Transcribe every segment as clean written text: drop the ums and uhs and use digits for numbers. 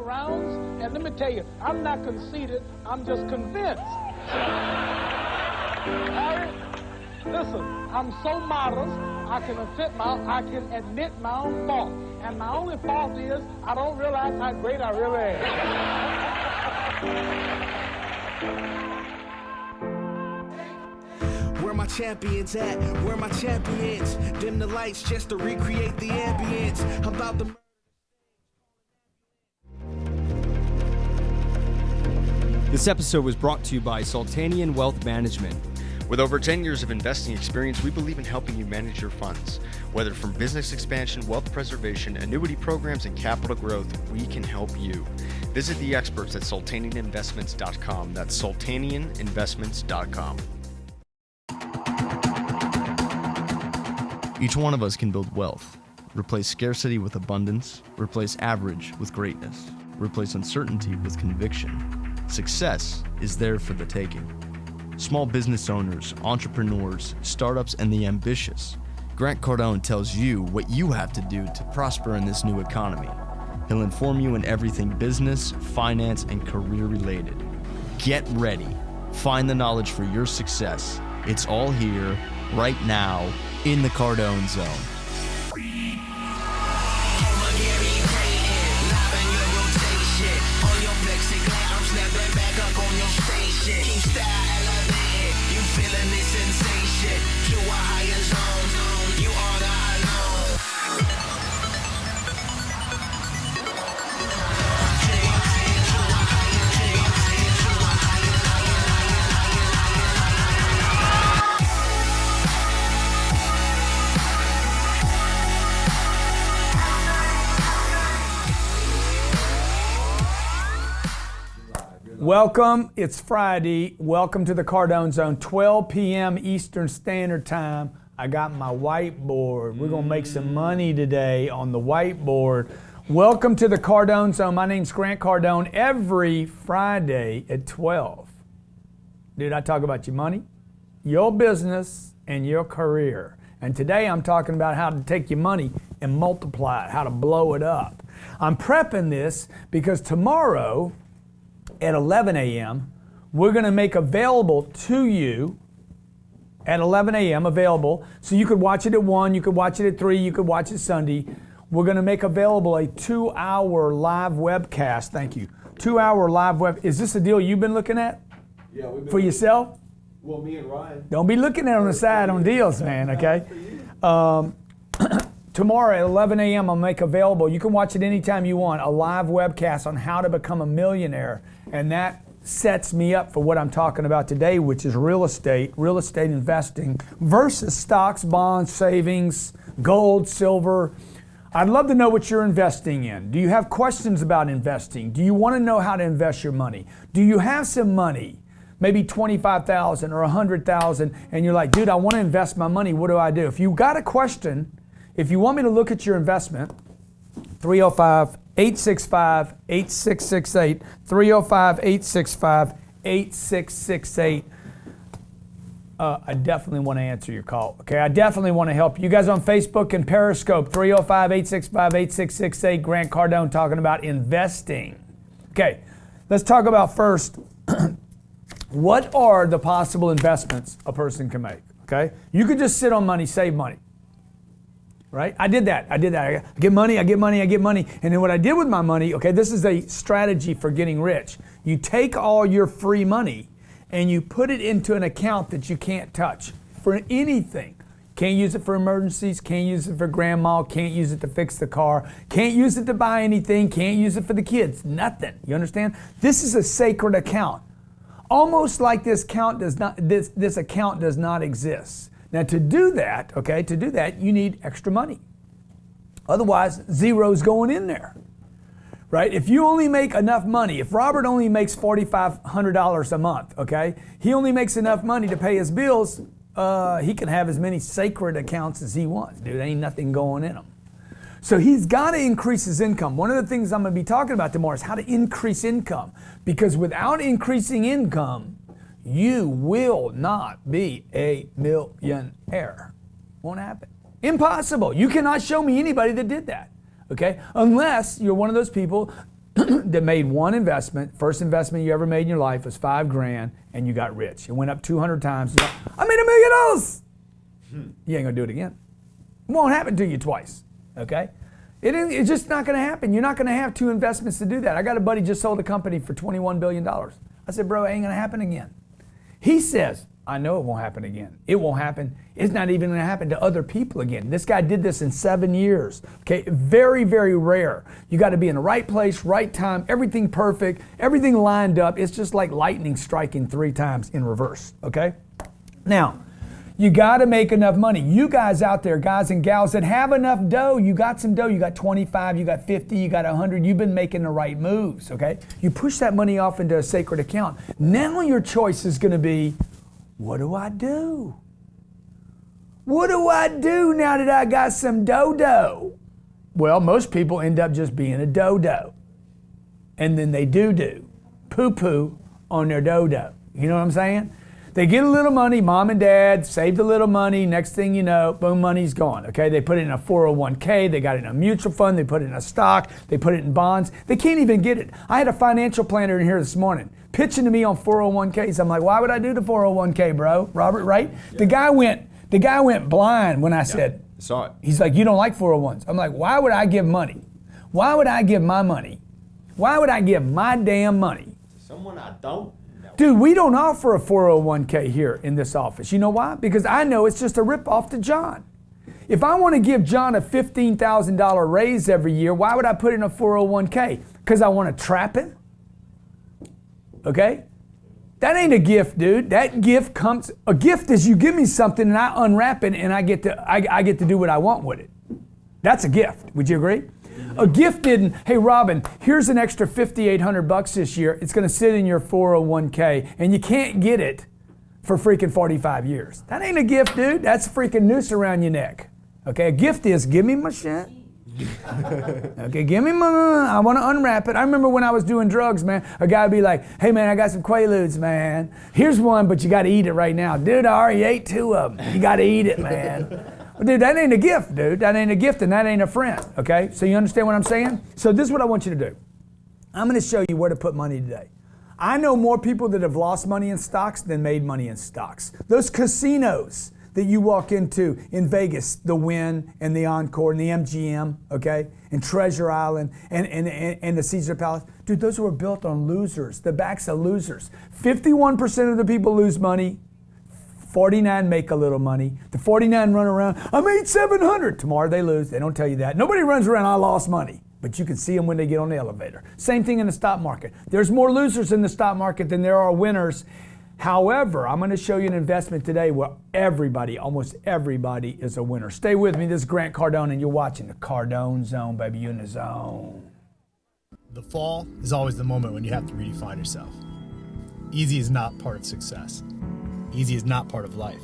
rounds, and let me tell you, I'm not conceited, I'm just convinced. Harry, listen, I'm so modest, I can admit my own fault. And my only fault is I don't realize how great I really am. Where my champions at? Where my champions? Dim the lights just to recreate the ambience. About the This episode was brought to you by Sultanian Wealth Management. With over 10 years of investing experience, we believe in helping you manage your funds. Whether from business expansion, wealth preservation, annuity programs, and capital growth, we can help you. Visit the experts at sultanianinvestments.com. That's sultanianinvestments.com. Each one of us can build wealth, replace scarcity with abundance, replace average with greatness, replace uncertainty with conviction. Success is there for the taking. Small business owners, entrepreneurs, startups, and the ambitious. Grant Cardone tells you what you have to do to prosper in this new economy. He'll inform you in everything business, finance, and career related. Get ready. Find the knowledge for your success. It's all here, right now, in the Cardone Zone. Welcome, it's Friday. Welcome to the Cardone Zone, 12 p.m. Eastern Standard Time. I got my whiteboard. We're gonna make some money today on the whiteboard. Welcome to the Cardone Zone. My name's Grant Cardone. Every Friday at 12. Dude, I talk about your money, your business, and your career. And today I'm talking about how to take your money and multiply it, how to blow it up. I'm prepping this because tomorrow, at 11 a.m., we're going to make available to you at 11 a.m. available. So you could watch it at 1, you could watch it at 3, you could watch it Sunday. We're going to make available a 2-hour live webcast. Thank you. 2-hour live web. Is this a deal you've been looking at? Yeah, we've been for yourself? Well, me and Ryan. Don't be looking at on the side on deals, man, okay? Tomorrow at 11 a.m. I'll make available, you can watch it anytime you want, a live webcast on how to become a millionaire. And that sets me up for what I'm talking about today, which is real estate investing versus stocks, bonds, savings, gold, silver. I'd love to know what you're investing in. Do you have questions about investing? Do you want to know how to invest your money? Do you have some money, maybe $25,000 or $100,000, and you're like, dude, I want to invest my money. What do I do? If you got a question, if you want me to look at your investment, 305-865-8668, 305-865-8668. I definitely want to answer your call, okay? I definitely want to help you guys on Facebook and Periscope, 305-865-8668, Grant Cardone talking about investing. Okay, let's talk about first, what are the possible investments a person can make, okay? You could just sit on money, save money. Right? I did that. I get money. And then what I did with my money, okay, this is a strategy for getting rich. You take all your free money and you put it into an account that you can't touch for anything. Can't use it for emergencies, can't use it for grandma, can't use it to fix the car, can't use it to buy anything, can't use it for the kids, nothing. You understand? This is a sacred account. Almost like this account does not exist. Now to do that, you need extra money. Otherwise, zero's going in there, right? If you only make enough money, if Robert only makes $4,500 a month, okay? He only makes enough money to pay his bills, he can have as many sacred accounts as he wants, dude. Ain't nothing going in them. So he's got to increase his income. One of the things I'm going to be talking about tomorrow is how to increase income. Because without increasing income, you will not be a millionaire. Won't happen. Impossible. You cannot show me anybody that did that. Okay? Unless you're one of those people that made one investment, first investment you ever made in your life was $5,000, and you got rich. It went up 200 times. You're like, I made $1 million. You ain't gonna do it again. It won't happen to you twice, okay? It's just not gonna happen. You're not gonna have two investments to do that. I got a buddy just sold a company for $21 billion. I said, bro, it ain't gonna happen again. He says, I know it won't happen again. It won't happen. It's not even gonna happen to other people again. This guy did this in 7 years, okay? Very, very rare. You gotta be in the right place, right time, everything perfect, everything lined up. It's just like lightning striking 3 times in reverse, okay? Now, you gotta make enough money. You guys out there, guys and gals that have enough dough, you got some dough, you got 25, you got 50, you got 100, you've been making the right moves, okay? You push that money off into a sacred account. Now your choice is gonna be, what do I do? What do I do now that I got some dough? Well, most people end up just being a dodo. And then they do poo-poo on their dodo. You know what I'm saying? They get a little money, mom and dad saved a little money, next thing you know, boom, money's gone, okay? They put it in a 401k, they got it in a mutual fund, they put it in a stock, they put it in bonds. They can't even get it. I had a financial planner in here this morning pitching to me on 401ks. I'm like, why would I do the 401k, bro? Robert, right? Yeah. The guy went blind when I said, saw it. He's like, you don't like 401s. I'm like, why would I give money? Why would I give my money? Why would I give my damn money? Someone I don't know. Dude, we don't offer a 401k here in this office. You know why? Because I know it's just a ripoff to John. If I want to give John a $15,000 raise every year, why would I put in a 401k? Because I want to trap him? Okay? That ain't a gift, dude. That gift comes, a gift is you give me something and I unwrap it and I get to do what I want with it. That's a gift. Would you agree? A gift didn't, hey Robin, here's an extra $5,800 this year. It's gonna sit in your 401k and you can't get it for freaking 45 years. That ain't a gift, dude. That's a freaking noose around your neck. Okay, a gift is, give me my shit. Okay, give me my, I wanna unwrap it. I remember when I was doing drugs, man, a guy would be like, hey man, I got some Quaaludes, man. Here's one, but you gotta eat it right now. Dude, I already ate 2 of them. You gotta eat it, man. Well, dude, that ain't a gift, dude. That ain't a gift and that ain't a friend, okay? So you understand what I'm saying? So this is what I want you to do. I'm gonna show you where to put money today. I know more people that have lost money in stocks than made money in stocks. Those casinos that you walk into in Vegas, the Wynn and the Encore and the MGM, okay? And Treasure Island and the Caesar Palace. Dude, those were built on losers, the backs of losers. 51% of the people lose money. 49 make a little money. The 49 run around, I made 700. Tomorrow they lose. They don't tell you that. Nobody runs around, I lost money. But you can see them when they get on the elevator. Same thing in the stock market. There's more losers in the stock market than there are winners. However, I'm going to show you an investment today where everybody, almost everybody, is a winner. Stay with me. This is Grant Cardone, and you're watching the Cardone Zone, baby. You're in the zone. The fall is always the moment when you have to redefine yourself. Easy is not part of success. Easy is not part of life.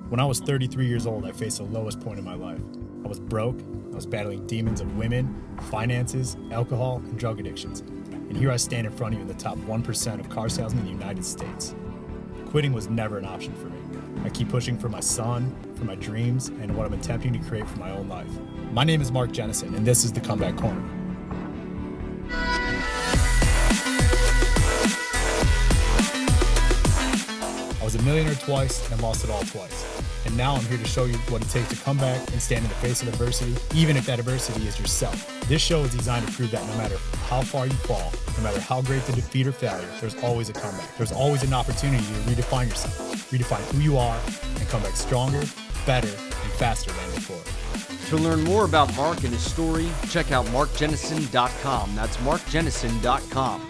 When I was 33 years old, I faced the lowest point in my life. I was broke, I was battling demons of women, finances, alcohol, and drug addictions. And here I stand in front of you in the top 1% of car salesmen in the United States. Quitting was never an option for me. I keep pushing for my son, for my dreams, and what I'm attempting to create for my own life. My name is Mark Jennison, and this is The Comeback Corner. I was a millionaire twice and lost it all twice. And now I'm here to show you what it takes to come back and stand in the face of adversity, even if that adversity is yourself. This show is designed to prove that no matter how far you fall, no matter how great the defeat or failure, there's always a comeback. There's always an opportunity to redefine yourself, redefine who you are, and come back stronger, better, and faster than before. To learn more about Mark and his story, check out markjennison.com. That's markjennison.com.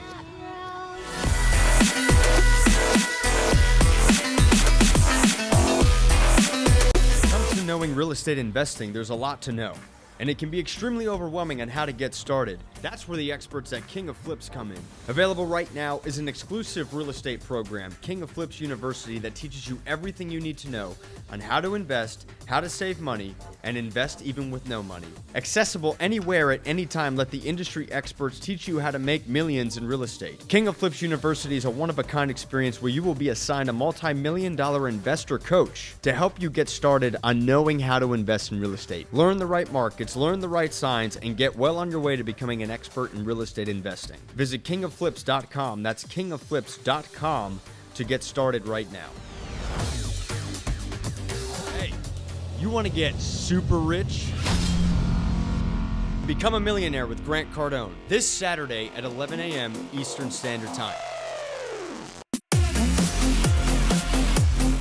Knowing real estate investing, there's a lot to know, and it can be extremely overwhelming on how to get started. That's where the experts at King of Flips come in. Available right now is an exclusive real estate program, King of Flips University, that teaches you everything you need to know on how to invest, how to save money, and invest even with no money. Accessible anywhere at any time, let the industry experts teach you how to make millions in real estate. King of Flips University is a one-of-a-kind experience where you will be assigned a multi-million-dollar investor coach to help you get started on knowing how to invest in real estate. Learn the right markets, learn the right signs, and get well on your way to becoming an an expert in real estate investing. Visit kingofflips.com. That's kingofflips.com to get started right now. Hey, you want to get super rich? Become a millionaire with Grant Cardone this Saturday at 11 a.m. Eastern Standard Time.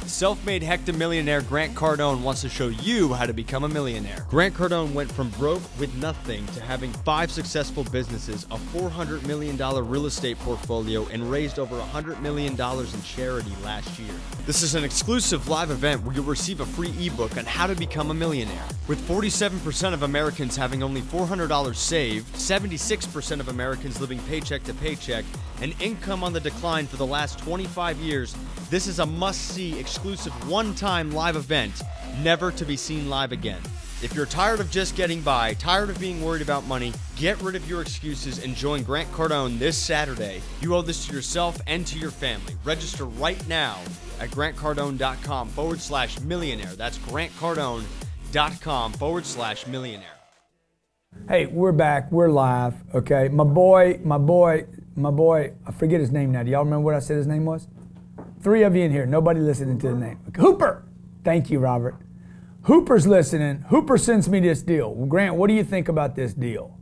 Self-made hectamillionaire Grant Cardone wants to show you how to become a millionaire. Grant Cardone went from broke with nothing to having 5 successful businesses, a $400 million real estate portfolio, and raised over $100 million in charity last year. This is an exclusive live event where you'll receive a free ebook on how to become a millionaire. With 47% of Americans having only $400 saved, 76% of Americans living paycheck to paycheck, and income on the decline for the last 25 years, this is a must-see exclusive one-time live event, never to be seen live again. If you're tired of just getting by, tired of being worried about money, get rid of your excuses and join Grant Cardone this Saturday. You owe this to yourself and to your family. Register right now at grantcardone.com/millionaire. That's grantcardone.com/millionaire. Hey, we're back. We're live. Okay, my boy. I forget his name now. Do y'all remember what I said his name was? 3 of you in here. Nobody listening to the name. Hooper. Thank you, Robert. Hooper's listening. Hooper sends me this deal. Well, Grant, what do you think about this deal?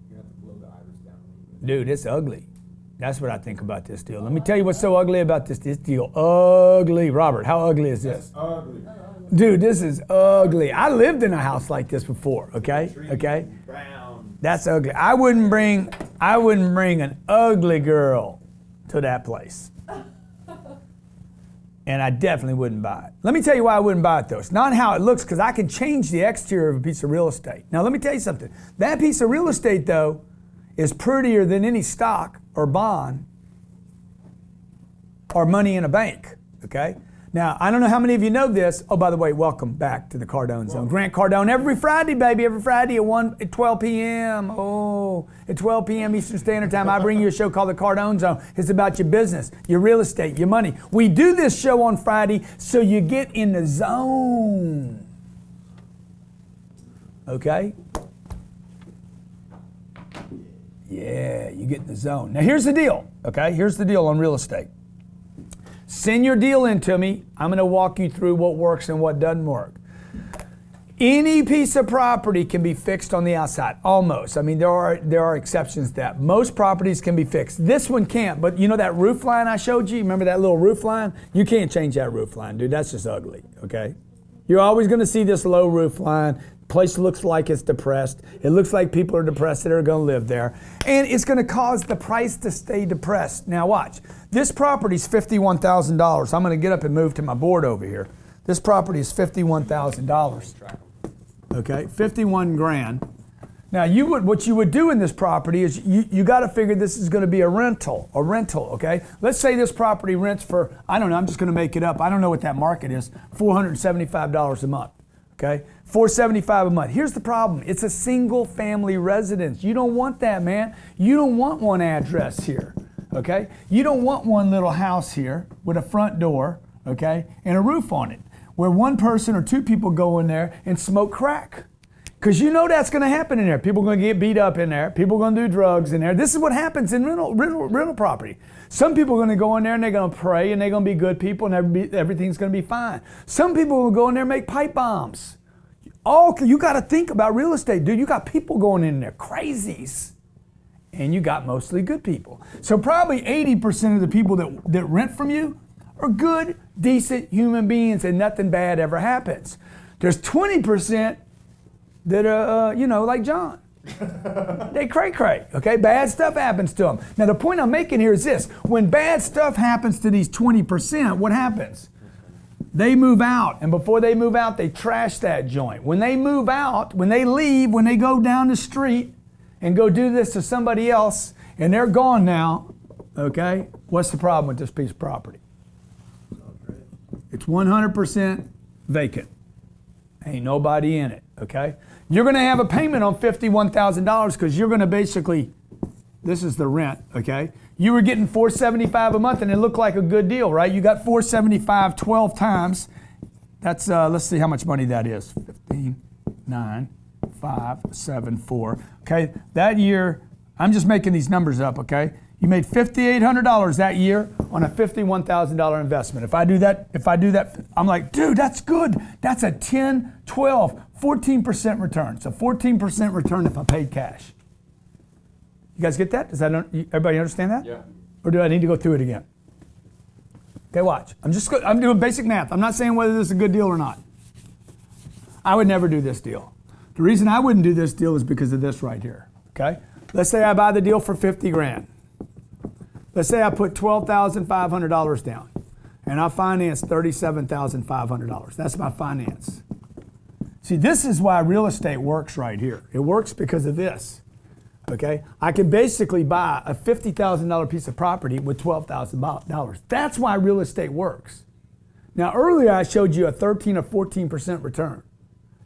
You have to blow the iris down a little bit. Dude, it's ugly. That's what I think about this deal. Let me tell you what's so ugly about this deal. Ugly. Robert, how ugly is this? Ugly. Dude, this is ugly. I lived in a house like this before, okay? Okay? Brown. That's ugly. I wouldn't bring an ugly girl to that place. And I definitely wouldn't buy it. Let me tell you why I wouldn't buy it though. It's not how it looks, because I can change the exterior of a piece of real estate. Now let me tell you something. That piece of real estate though is prettier than any stock or bond or money in a bank, okay? Now, I don't know how many of you know this. Oh, by the way, welcome back to the Cardone Zone. Grant Cardone every Friday, baby, every Friday at 12 p.m. Oh, at 12 p.m. Eastern Standard Time, I bring you a show called the Cardone Zone. It's about your business, your real estate, your money. We do this show on Friday so you get in the zone. Okay? Yeah, you get in the zone. Now, here's the deal, okay? Here's the deal on real estate. Send your deal in to me. I'm going to walk you through what works and what doesn't work. Any piece of property can be fixed on the outside, almost. I mean, there are exceptions to that. Most properties can be fixed. This one can't, but you know that roof line I showed you? Remember that little roof line? You can't change that roof line, dude. That's just ugly, okay? You're always going to see this low roof line. Place looks like it's depressed. It looks like people are depressed that are going to live there. And it's going to cause the price to stay depressed. Now watch. This property's $51,000. I'm going to get up and move to my board over here. This property is $51,000. Okay, 51 grand. Now what you would do in this property is you got to figure this is going to be a rental, okay? Let's say this property rents for, I don't know, I'm just going to make it up. I don't know what that market is, $475 a month. Okay, $475 a month. Here's the problem. It's a single family residence. You don't want that, man. You don't want one address here, okay? You don't want one little house here with a front door, okay, and a roof on it, where one person or 2 people go in there and smoke crack. Because you know that's going to happen in there. People are going to get beat up in there. People are going to do drugs in there. This is what happens in rental property. Some people are going to go in there and they're going to pray and they're going to be good people and everything's going to be fine. Some people will go in there and make pipe bombs. You got to think about real estate, dude. You got people going in there, crazies. And you got mostly good people. So probably 80% of the people that rent from you are good, decent human beings and nothing bad ever happens. There's 20% that are, like John. They cray-cray, okay? Bad stuff happens to them. Now, the point I'm making here is this. When bad stuff happens to these 20%, what happens? They move out, and before they move out, they trash that joint. When they move out, when they leave, when they go down the street and go do this to somebody else, and they're gone now, okay? What's the problem with this piece of property? It's 100% vacant. Ain't nobody in it, okay? You're going to have a payment on $51,000 because you're going to basically, this is the rent, okay? You were getting $475 a month and it looked like a good deal, right? You got $475 12 times. That's, let's see how much money that is. 15, 9, 5, 7, 4. Okay, that year I'm just making these numbers up, okay? You made $5,800 that year on a $51,000 investment. If I do that, I'm like, dude, that's good. That's a 10, 12, 14% return. So 14% return if I paid cash. You guys get that? Everybody understand that? Yeah. Or do I need to go through it again? Okay, watch. I'm doing basic math. I'm not saying whether this is a good deal or not. I would never do this deal. The reason I wouldn't do this deal is because of this right here, okay? Let's say I buy the deal for 50 grand. Let's say I put $12,500 down and I finance $37,500. That's my finance. See, this is why real estate works right here. It works because of this, okay? I can basically buy a $50,000 piece of property with $12,000. That's why real estate works. Now, earlier I showed you a 13 or 14% return.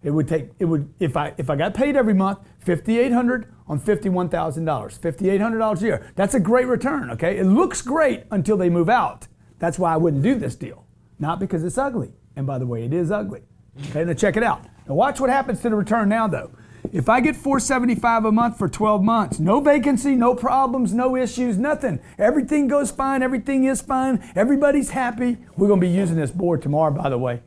If I got paid every month, $5,800 on $51,000, $5,800 a year. That's a great return, okay? It looks great until they move out. That's why I wouldn't do this deal. Not because it's ugly. And by the way, it is ugly. Okay, now check it out. Now watch what happens to the return now though. If I get $475 a month for 12 months, no vacancy, no problems, no issues, nothing. Everything goes fine, everything is fine, everybody's happy. We're gonna be using this board tomorrow, by the way.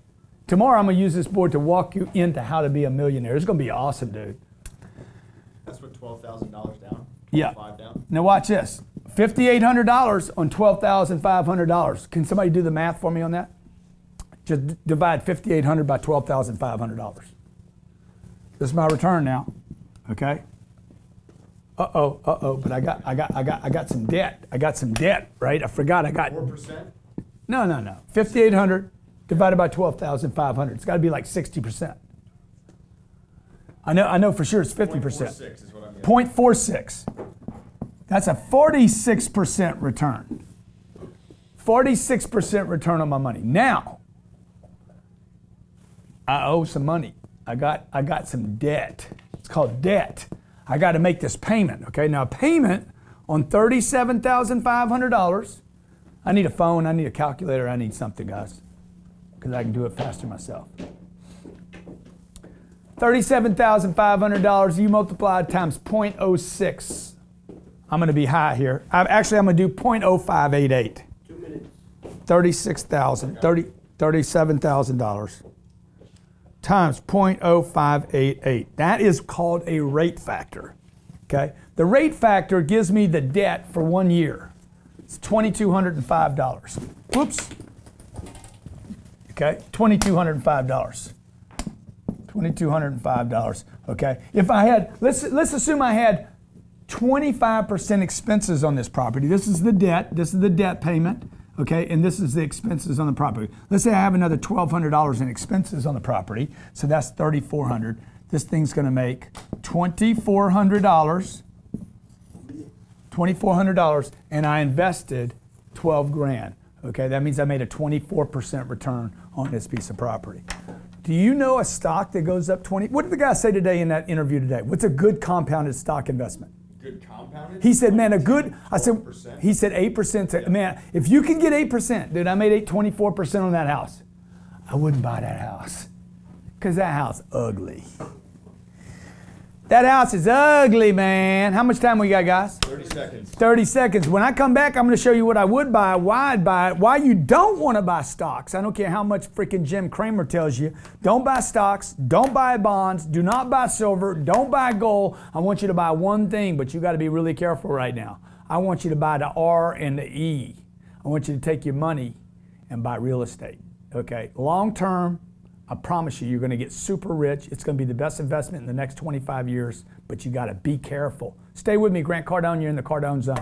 Tomorrow I'm gonna use this board to walk you into how to be a millionaire. It's gonna be awesome, dude. That's what, $12,000 down? Yeah. 5 down? Now watch this. $5,800 on $12,500. Can somebody do the math for me on that? Just divide $5,800 by $12,500. This is my return now. Okay. But I got some debt. I got some debt, right? I forgot I got 4%? No. 5,800 divided by 12,500. It's got to be like 60%. I know for sure it's 50%. 0.46 is what I'm getting. 0.46. That's a 46% return. 46% return on my money. Now, I owe some money. I got some debt. It's called debt. I got to make this payment. Okay, now a payment on $37,500. I need a phone. I need a calculator. I need something, guys, because I can do it faster myself. $37,500. You multiply times 0.06. I'm going to be high here. I'm going to do 0.0588. 2 minutes. $37,000 times 0.0588. That is called a rate factor. Okay? The rate factor gives me the debt for 1 year. It's $2,205. Whoops. Okay? $2,205. $2,205. Okay? If I had, let's assume I had 25% expenses on this property. This is the debt. This is the debt payment. Okay, and this is the expenses on the property. Let's say I have another $1,200 in expenses on the property, so that's $3,400. This thing's going to make $2,400. $2,400, and I invested 12 grand. Okay, that means I made a 24% return on this piece of property. Do you know a stock that goes up 20? What did the guy say today in that interview today? What's a good compounded stock investment? Good compounded? He said, man, a good, I said, 4%. he said 8%. Man, if you can get 8%, dude, I made 24% on that house. I wouldn't buy that house because that house ugly. That house is ugly, man. How much time we got, guys? 30 seconds. 30 seconds. When I come back, I'm going to show you what I would buy, why I'd buy it, why you don't want to buy stocks. I don't care how much freaking Jim Cramer tells you. Don't buy stocks. Don't buy bonds. Do not buy silver. Don't buy gold. I want you to buy one thing, but you got to be really careful right now. I want you to buy the R and the E. I want you to take your money and buy real estate. Okay? Long term, I promise you're going to get super rich. It's going to be the best investment in the next 25 years, but you got to be careful. Stay with me, Grant Cardone. You're in the Cardone Zone.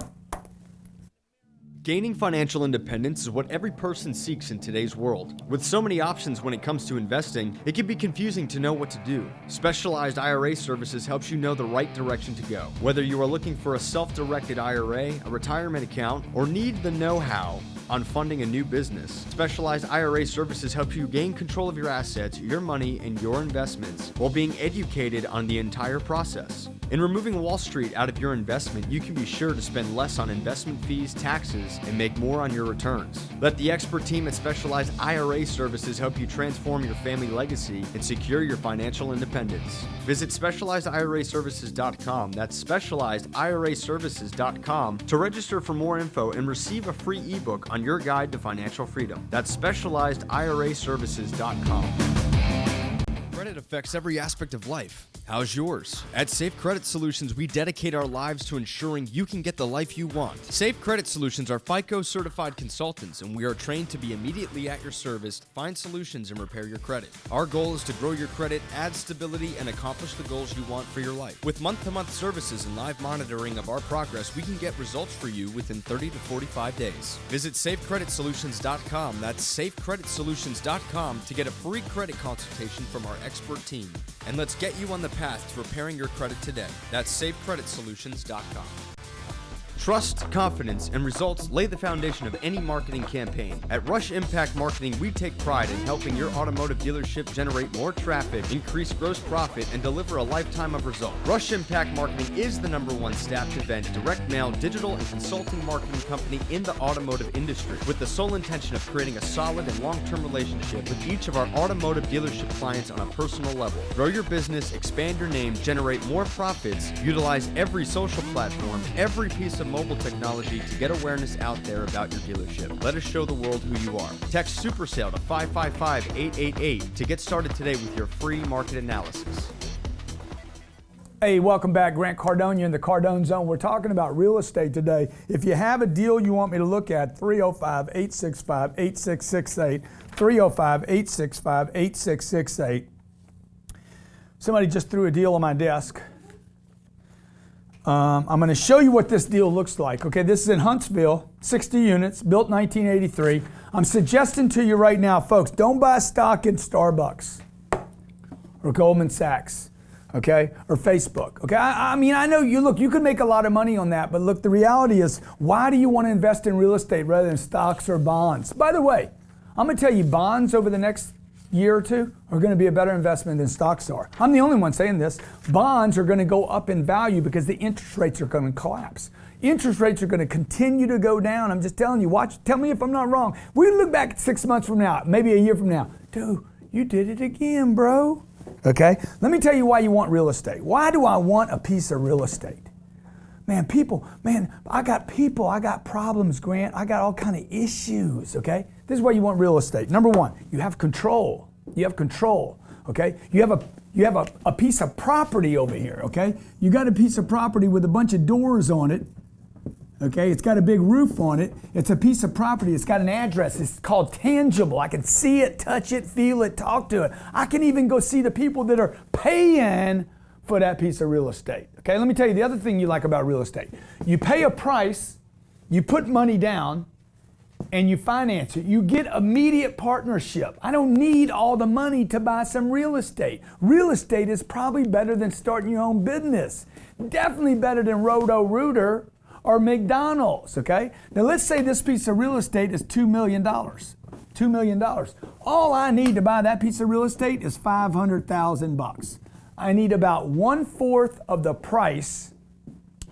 Gaining financial independence is what every person seeks in today's world. With so many options when it comes to investing, it can be confusing to know what to do. Specialized IRA Services helps you know the right direction to go. Whether you are looking for a self-directed IRA, a retirement account, or need the know-how, on funding a new business. Specialized IRA Services helps you gain control of your assets, your money, and your investments while being educated on the entire process. In removing Wall Street out of your investment, you can be sure to spend less on investment fees, taxes, and make more on your returns. Let the expert team at Specialized IRA Services help you transform your family legacy and secure your financial independence. Visit specializediraservices.com. That's specializediraservices.com to register for more info and receive a free ebook on your guide to financial freedom. That's specializediraservices.com. Credit affects every aspect of life. How's yours? At Safe Credit Solutions, we dedicate our lives to ensuring you can get the life you want. Safe Credit Solutions are FICO certified consultants, and we are trained to be immediately at your service to find solutions and repair your credit. Our goal is to grow your credit, add stability, and accomplish the goals you want for your life. With month-to-month services and live monitoring of our progress, we can get results for you within 30 to 45 days. Visit safecreditsolutions.com. That's safecreditsolutions.com to get a free credit consultation from our expert team. And let's get you on the path to repairing your credit today. That's safecreditsolutions.com. Trust, confidence, and results lay the foundation of any marketing campaign. At Rush Impact Marketing, we take pride in helping your automotive dealership generate more traffic, increase gross profit, and deliver a lifetime of results. Rush Impact Marketing is the #1 staffed event, direct mail, digital, and consulting marketing company in the automotive industry, with the sole intention of creating a solid and long-term relationship with each of our automotive dealership clients on a personal level. Grow your business, expand your name, generate more profits, utilize every social platform, every piece of mobile technology to get awareness out there about your dealership. Let us show the world who you are. Text SuperSale to 555-888 to get started today with your free market analysis. Hey, welcome back. Grant Cardone, you're in the Cardone Zone. We're talking about real estate today. If you have a deal you want me to look at, 305-865-8668, 305-865-8668. Somebody just threw a deal on my desk. I'm going to show you what this deal looks like. Okay, this is in Huntsville, 60 units, built 1983. I'm suggesting to you right now, folks, don't buy stock in Starbucks or Goldman Sachs, okay, or Facebook. Okay, I mean, I know you could make a lot of money on that, but look, the reality is, why do you want to invest in real estate rather than stocks or bonds? By the way, I'm going to tell you, bonds over the next year or two are going to be a better investment than stocks are. I'm the only one saying this. Bonds are going to go up in value because the interest rates are going to collapse. Interest rates are going to continue to go down. I'm just telling you, watch, tell me if I'm not wrong. We look back 6 months from now, maybe a year from now. Dude, you did it again, bro. Okay, let me tell you why you want real estate. Why do I want a piece of real estate? Man, I got problems, Grant. I got all kind of issues, okay? This is why you want real estate. Number one, you have control. You have control, okay? You have a piece of property over here, okay? You got a piece of property with a bunch of doors on it, okay? It's got a big roof on it. It's a piece of property. It's got an address. It's called tangible. I can see it, touch it, feel it, talk to it. I can even go see the people that are paying for that piece of real estate. Okay, let me tell you the other thing you like about real estate. You pay a price, you put money down, and you finance it. You get immediate partnership. I don't need all the money to buy some real estate. Real estate is probably better than starting your own business. Definitely better than Roto-Rooter or McDonald's, okay? Now let's say this piece of real estate is $2 million. $2 million. All I need to buy that piece of real estate is $500,000. I need about 1/4 of the price,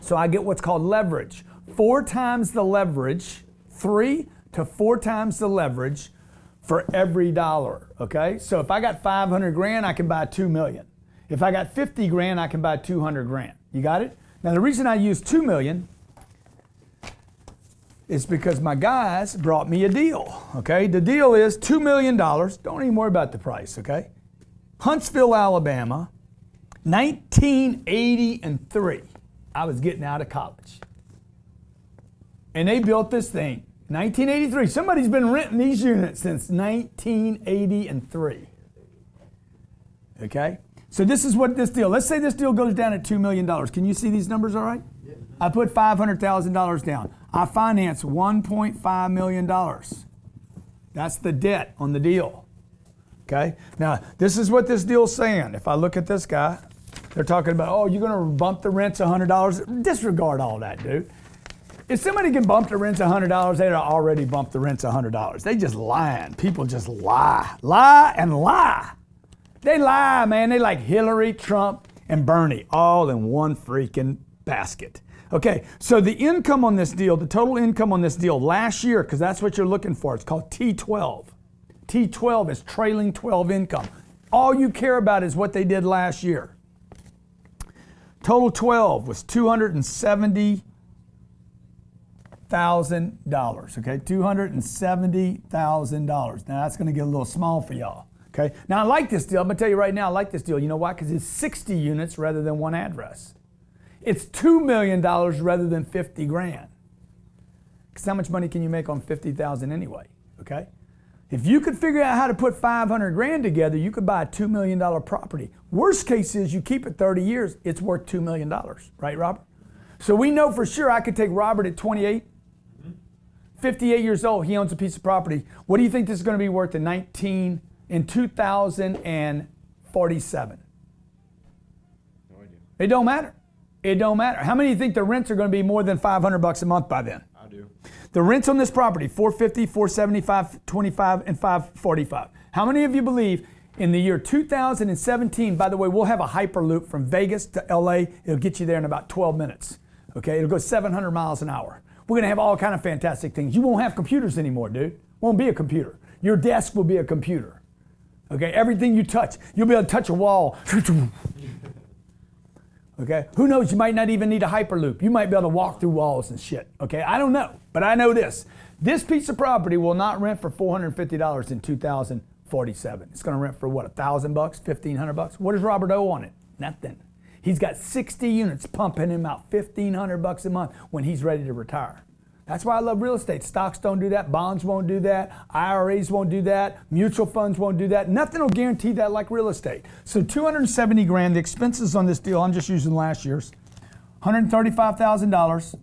so I get what's called leverage. 4 times the leverage, 3 to 4 times the leverage for every dollar, okay? So if I got 500 grand, I can buy 2 million. If I got 50 grand, I can buy 200 grand. You got it? Now the reason I use 2 million is because my guys brought me a deal, okay? The deal is $2 million. Don't even worry about the price, okay? Huntsville, Alabama, 1983. I was getting out of college. And they built this thing, 1983. Somebody's been renting these units since 1983. Okay? So this is what this deal, let's say this deal goes down at $2 million. Can you see these numbers all right? Yeah. I put $500,000 down. I finance $1.5 million. That's the debt on the deal. Okay? Now, this is what this deal's saying. If I look at this guy, they're talking about, oh, you're going to bump the rents $100. Disregard all that, dude. If somebody can bump the rents $100, they'd already bumped the rents $100. They just lying. People just lie. Lie and lie. They lie, man. They like Hillary, Trump, and Bernie all in one freaking basket. Okay, so the income on this deal, the total income on this deal last year, because that's what you're looking for, it's called T12. T12 is trailing 12 income. All you care about is what they did last year. Total 12 was $270,000. Okay, $270,000. Now that's going to get a little small for y'all. Okay, now I like this deal. I'm going to tell you right now, I like this deal. You know why? Because it's 60 units rather than one address. It's $2 million rather than 50 grand. Because how much money can you make on 50,000 anyway? Okay, if you could figure out how to put 500 grand together, you could buy a $2 million property. Worst case is you keep it 30 years, it's worth $2 million, right, Robert? So we know for sure I could take Robert at 28, 58 years old, he owns a piece of property. What do you think this is going to be worth in 2047? No idea. It don't matter. It don't matter. How many of you think the rents are going to be more than $500 a month by then? I do. The rents on this property, $450, $475, $25, and $545. How many of you believe in the year 2017, by the way, we'll have a Hyperloop from Vegas to LA. It'll get you there in about 12 minutes. Okay, it'll go 700 miles an hour. We're gonna have all kind of fantastic things. You won't have computers anymore, dude. Won't be a computer. Your desk will be a computer. Okay, everything you touch, you'll be able to touch a wall. Okay, who knows, you might not even need a Hyperloop. You might be able to walk through walls and shit. Okay, I don't know, but I know this. This piece of property will not rent for $450 in 2047. It's gonna rent for what, $1,000 bucks, $1,500 bucks? What does Robert owe on it? Nothing. He's got 60 units pumping him out $1,500 bucks a month when he's ready to retire. That's why I love real estate. Stocks don't do that, bonds won't do that, IRAs won't do that, mutual funds won't do that. Nothing will guarantee that like real estate. So 270 grand, the expenses on this deal, I'm just using last year's, $135,000,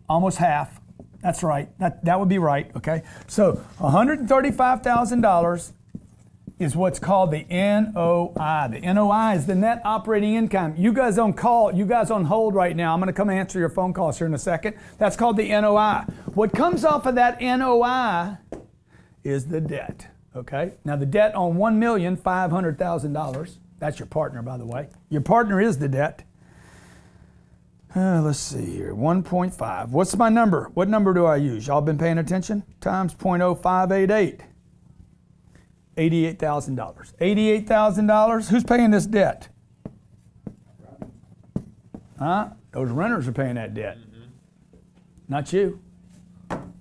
almost half. That's right, that would be right, okay? So $135,000 is what's called the NOI. The NOI is the net operating income. You guys on call, you guys on hold right now. I'm gonna come answer your phone calls here in a second. That's called the NOI. What comes off of that NOI is the debt, okay? Now the debt on $1,500,000, that's your partner, by the way. Your partner is the debt. Let's see here, 1.5. What's my number? What number do I use? Y'all been paying attention? Times 0.0588. $88,000. $88,000. Who's paying this debt? Huh? Those renters are paying that debt. Not you.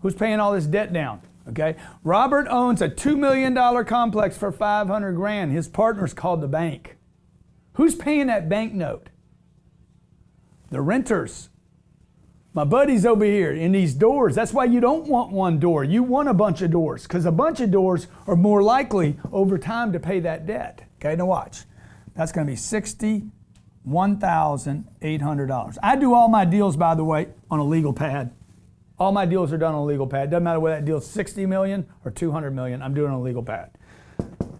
Who's paying all this debt down? Okay. Robert owns a $2 million complex for 500 grand. His partner's called the bank. Who's paying that bank note? The renters. My buddies over here in these doors. That's why you don't want one door. You want a bunch of doors, because a bunch of doors are more likely over time to pay that debt. Okay, now watch. That's going to be $61,800. I do all my deals, by the way, on a legal pad. All my deals are done on a legal pad. Doesn't matter whether that deal's 60 million or 200 million. I'm doing it on a legal pad.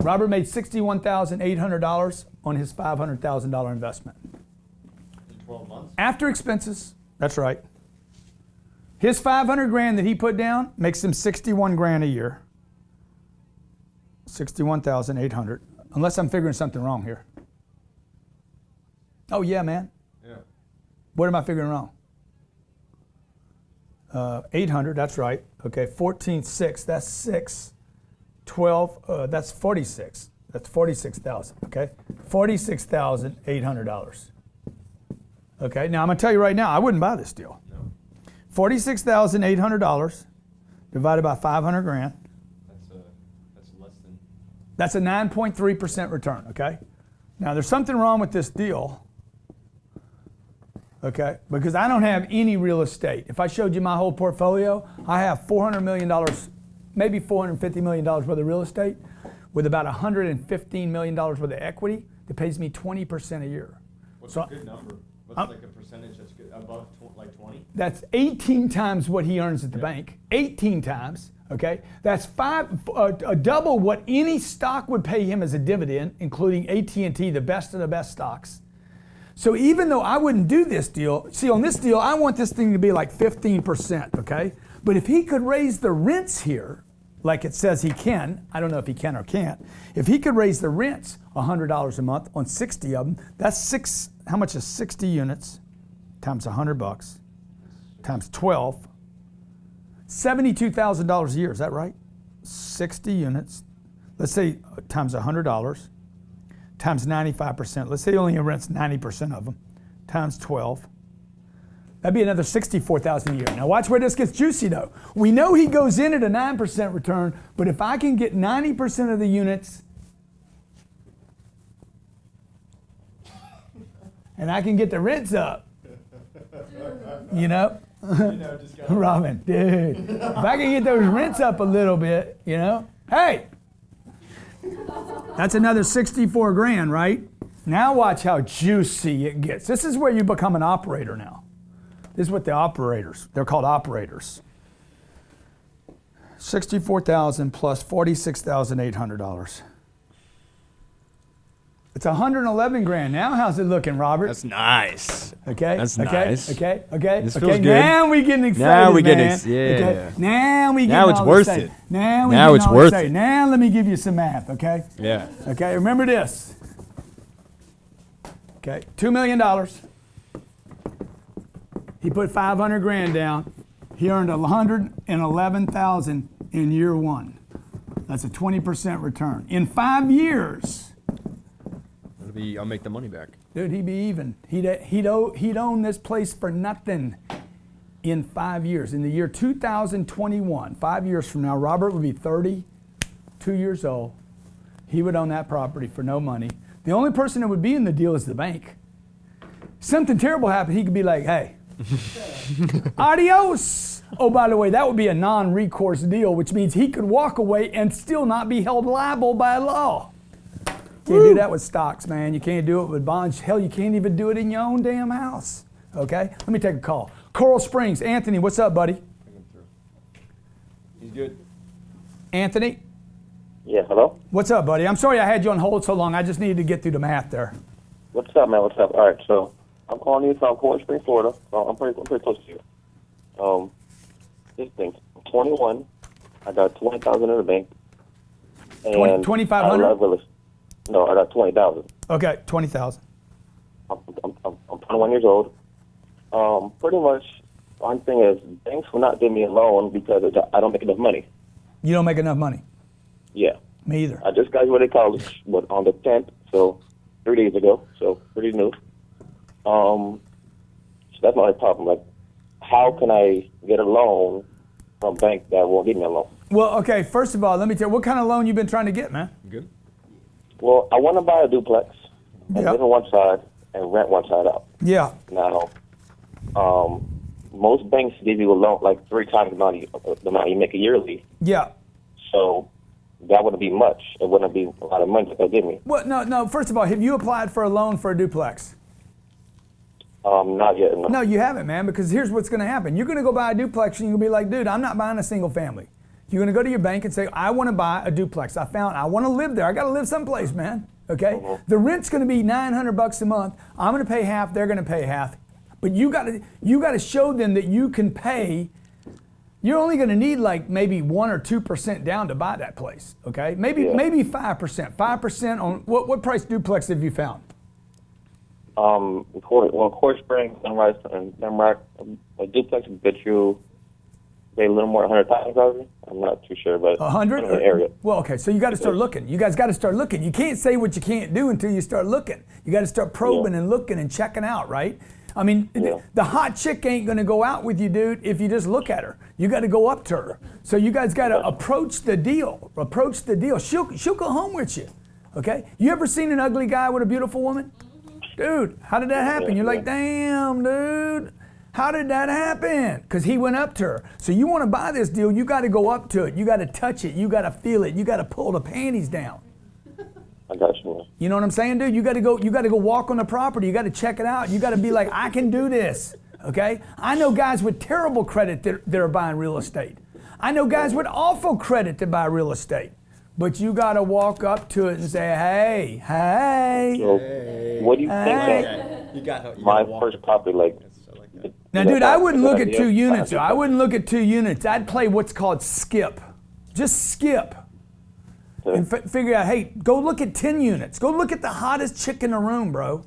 Robert made $61,800 on his $500,000 investment. In 12 months? After expenses. That's right. His 500 grand that he put down makes him 61 grand a year. 61,800. Unless I'm figuring something wrong here. Oh yeah, man. Yeah. What am I figuring wrong? 800, that's right. Okay, 14.6, that's 6. 12, that's 46. That's 46,000, okay? $46,800. Okay, now I'm gonna tell you right now, I wouldn't buy this deal. $46,800 divided by 500 grand. That's less than. That's a 9.3% return, okay? Now there's something wrong with this deal, okay? Because I don't have any real estate. If I showed you my whole portfolio, I have $400 million, maybe $450 million worth of real estate with about $115 million worth of equity that pays me 20% a year. What's a good number? What's like a percentage that's good? Above like 20? That's 18 times what he earns at the bank. 18 times, okay? That's double what any stock would pay him as a dividend, including AT&T, the best of the best stocks. So even though I wouldn't do this deal, see on this deal, I want this thing to be like 15%, okay? But if he could raise the rents here, like it says he can, I don't know if he can or can't, if he could raise the rents $100 a month on 60 of them, that's how much is 60 units times $100 times 12? $72,000 a year, is that right? 60 units, let's say times $100, times 95%. Let's say he only rents 90% of them, times 12. That'd be another $64,000 a year. Now watch where this gets juicy though. We know he goes in at a 9% return, but if I can get 90% of the units, and I can get the rents up, you know? Robin, dude, if I can get those rents up a little bit, you know? Hey, that's another 64 grand, right? Now watch how juicy it gets. This is where you become an operator now. This is what they're called operators. 64,000 plus $46,800. It's 111 grand. Now how's it looking, Robert? That's nice. Okay. That's okay. nice. Okay. This Okay. feels good. Now we getting excited. Now we man. getting yeah. Okay. Now we getting Now it's all worth excited. it. Now it's worth it. Now let me give you some math, okay? Yeah. Okay, remember this. Okay, $2 million. He put 500 grand down. He earned 111,000 in year one. That's a 20% return. In 5 years, I'll make the money back. dude, he'd be even. He'd own this place for nothing in 5 years. In the year 2021, 5 years from now, Robert would be 32 years old. He would own that property for no money. The only person that would be in the deal is the bank. Something terrible happened, he could be like, hey, adios. Oh, by the way, that would be a non-recourse deal, which means he could walk away and still not be held liable by law. Can't do that with stocks, man. You can't do it with bonds. Hell, you can't even do it in your own damn house. Okay? Let me take a call. Coral Springs. Anthony, what's up, buddy? He's good. Anthony? Yeah, hello? What's up, buddy? I'm sorry I had you on hold so long. I just needed to get through the math there. What's up, man? What's up? All right, so I'm calling you from Coral Springs, Florida. So I'm pretty close to you. This thing, I'm 21. I got 20,000 in the bank. And 2,500? No, I got 20,000. Okay, 20,000. I'm 21 years old. Pretty much, one thing is, banks will not give me a loan because I don't make enough money. You don't make enough money? Yeah. Me either. I just graduated college, but on the 10th, so 3 days ago, so pretty new. So that's my only problem. Like, how can I get a loan from a bank that won't give me a loan? Well, okay, first of all, let me tell you, what kind of loan you been trying to get, man? Good. Well, I want to buy a duplex and Yep. live on one side and rent one side out. Yeah. Now, most banks give you a loan like 3 times the amount you make a yearly. Yeah. So that wouldn't be much. It wouldn't be a lot of money that they'll give me. Well, no, first of all, have you applied for a loan for a duplex? Not yet. No. No, you haven't, man, because here's what's going to happen. You're going to go buy a duplex and you're going to be like, dude, I'm not buying a single family. You're going to go to your bank and say, I want to buy a duplex. I want to live there. I got to live someplace, man. Okay? Mm-hmm. The rent's going to be $900 a month. I'm going to pay half. They're going to pay half. But you got to show them that you can pay. You're only going to need like maybe 1 or 2% down to buy that place. Okay? Maybe 5%. 5% on what price duplex have you found? Coral Springs, Sunrise, and Denmark, a duplex will get you maybe a little more than 100,000 probably. I'm not too sure, but 100? in the area. Well, okay, so you got to start looking. You guys got to start looking. You can't say what you can't do until you start looking. You got to start probing and looking and checking out, right? I mean, the hot chick ain't going to go out with you, dude, if you just look at her. You got to go up to her. So you guys got to approach the deal. Approach the deal. She'll go home with you, okay? You ever seen an ugly guy with a beautiful woman? Dude, how did that happen? You're like, damn, dude. How did that happen? Because he went up to her. So you want to buy this deal, you got to go up to it. You got to touch it. You got to feel it. You got to pull the panties down. I got you. You know what I'm saying, dude? You got to go walk on the property. You got to check it out. You got to be like, I can do this. Okay? I know guys with terrible credit that are buying real estate. I know guys with awful credit that buy real estate. But you got to walk up to it and say, hey. So what do you think? my first property, like. Now, dude, I wouldn't look at 2 units. I wouldn't look at 2 units. I'd play what's called skip. Just skip. And figure out, hey, go look at 10 units. Go look at the hottest chick in the room, bro.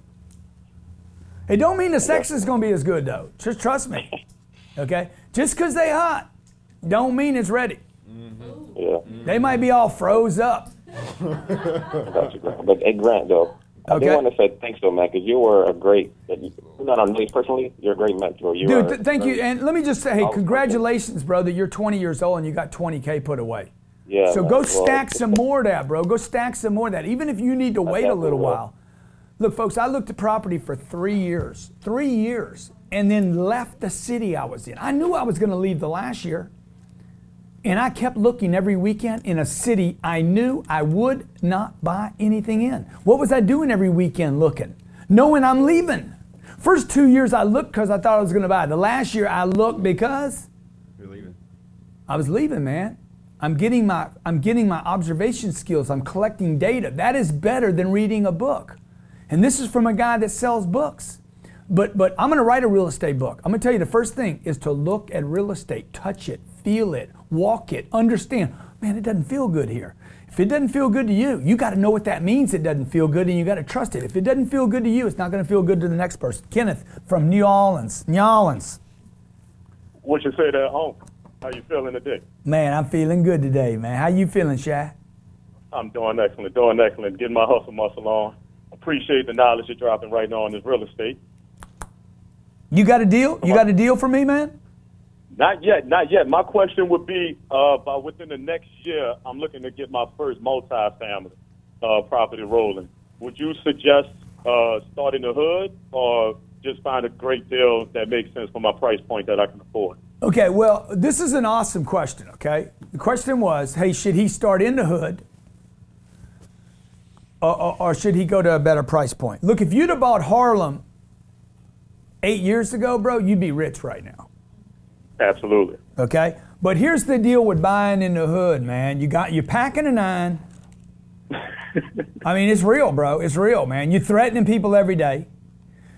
It don't mean the sex is going to be as good, though. Just trust me. Okay? Just because they hot don't mean it's ready. Yeah. They might be all froze up. Gotcha, Grant. But hey, Grant, though, I Okay. do want to say thanks, though, man, because you were a great, not on me personally, you're a great mentor. Dude, thank you. And let me just say, hey, congratulations, bro, that you're 20 years old and you got 20K put away. Yeah. So man, go stack some more of that, bro. Go stack some more of that, even if you need to wait a little while. Look, folks, I looked at property for 3 years. 3 years. And then left the city I was in. I knew I was going to leave the last year. And I kept looking every weekend in a city I knew I would not buy anything in. What was I doing every weekend looking? Knowing I'm leaving. First 2 years I looked because I thought I was going to buy. The last year I looked because You're leaving. I was leaving, man. I'm getting my observation skills. I'm collecting data. That is better than reading a book. And this is from a guy that sells books. But I'm going to write a real estate book. I'm going to tell you the first thing is to look at real estate, touch it, feel it, walk it, understand. Man, it doesn't feel good here. If it doesn't feel good to you, you got to know what that means. It doesn't feel good, and you got to trust it. If it doesn't feel good to you, it's not going to feel good to the next person. Kenneth from New Orleans. What you say there, home? How you feeling today? Man, I'm feeling good today, man. How you feeling, Shy? I'm doing excellent, getting my hustle muscle on. Appreciate the knowledge you're dropping right now on this real estate. You got a deal? You got a deal for me, man? Not yet. My question would be, by within the next year, I'm looking to get my first multi-family property rolling. Would you suggest starting the hood or just find a great deal that makes sense for my price point that I can afford? Okay, well, this is an awesome question, okay? The question was, hey, should he start in the hood or should he go to a better price point? Look, if you'd have bought Harlem 8 years ago, bro, you'd be rich right now. Absolutely. Okay? But here's the deal with buying in the hood, man. You're packing a 9. I mean, it's real, bro. It's real, man. You're threatening people every day.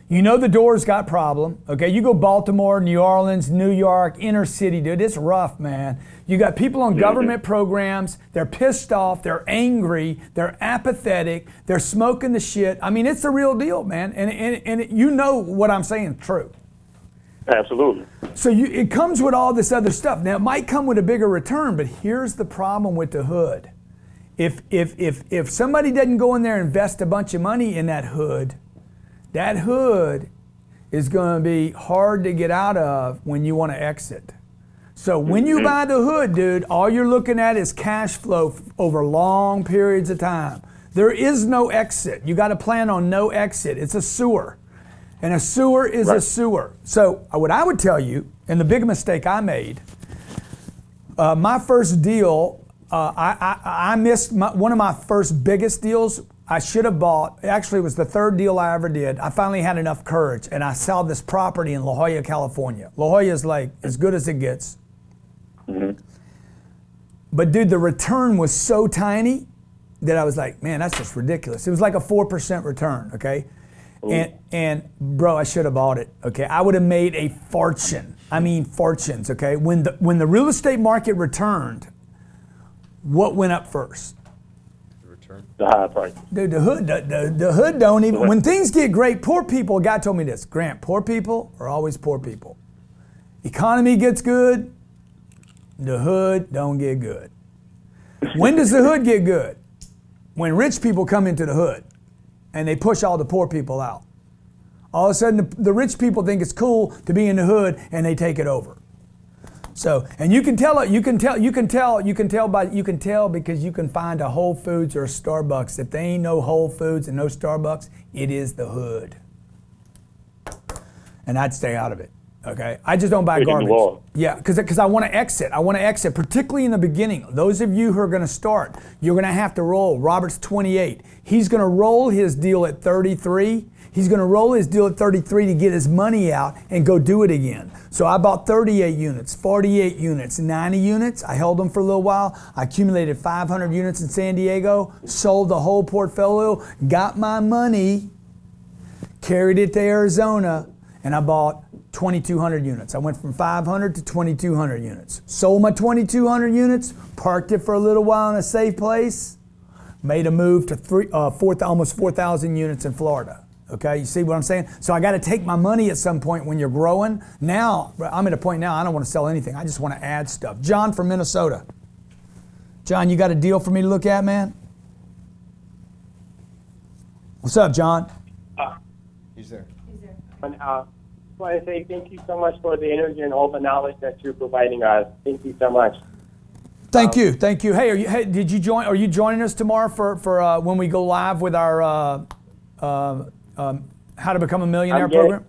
You know the door's got problem. Okay, you go Baltimore, New Orleans, New York, inner city, dude. It's rough, man. You got people on government programs. They're pissed off. They're angry. They're apathetic. They're smoking the shit. I mean, it's the real deal, man. And you know what I'm saying is true. Absolutely. So it comes with all this other stuff. Now, it might come with a bigger return, but here's the problem with the hood. If somebody doesn't go in there and invest a bunch of money in that hood is going to be hard to get out of when you want to exit. So when you buy the hood, dude, all you're looking at is cash flow over long periods of time. There is no exit. You got to plan on no exit. It's a sewer. And a sewer is a sewer. So what I would tell you, and the big mistake I made, my first deal, I missed one of my first biggest deals. I should have bought, actually it was the third deal I ever did. I finally had enough courage and I sold this property in La Jolla, California. La Jolla is like as good as it gets. Mm-hmm. But dude, the return was so tiny that I was like, man, that's just ridiculous. It was like a 4% return, okay? And bro, I should have bought it, okay? I would have made a fortune. I mean fortunes, okay? When the real estate market returned, what went up first? The high price. Dude, the hood don't even, when things get great, poor people, a guy told me this, Grant, poor people are always poor people. Economy gets good, the hood don't get good. When does the hood get good? When rich people come into the hood and they push all the poor people out. All of a sudden, the rich people think it's cool to be in the hood and they take it over. So, and you can tell because you can find a Whole Foods or a Starbucks. If they ain't no Whole Foods and no Starbucks, it is the hood. And I'd stay out of it, okay? I just don't buy garbage. Yeah, because I want to exit. I want to exit, particularly in the beginning. Those of you who are going to start, you're going to have to roll. Robert's 28. He's going to roll his deal at 33. He's going to roll his deal at 33 to get his money out and go do it again. So I bought 38 units, 48 units, 90 units. I held them for a little while. I accumulated 500 units in San Diego, sold the whole portfolio, got my money, carried it to Arizona, and I bought 2,200 units. I went from 500 to 2,200 units. Sold my 2,200 units, parked it for a little while in a safe place, made a move to almost 4,000 units in Florida. Okay, you see what I'm saying? So I got to take my money at some point when you're growing. Now, I'm at a point now I don't want to sell anything. I just want to add stuff. John from Minnesota. John, you got a deal for me to look at, man? What's up, John? He's there. I want to say thank you so much for the energy and all the knowledge that you're providing us. Thank you so much. Thank you. Hey, did you join? Are you joining us tomorrow for when we go live with our How to Become a Millionaire program?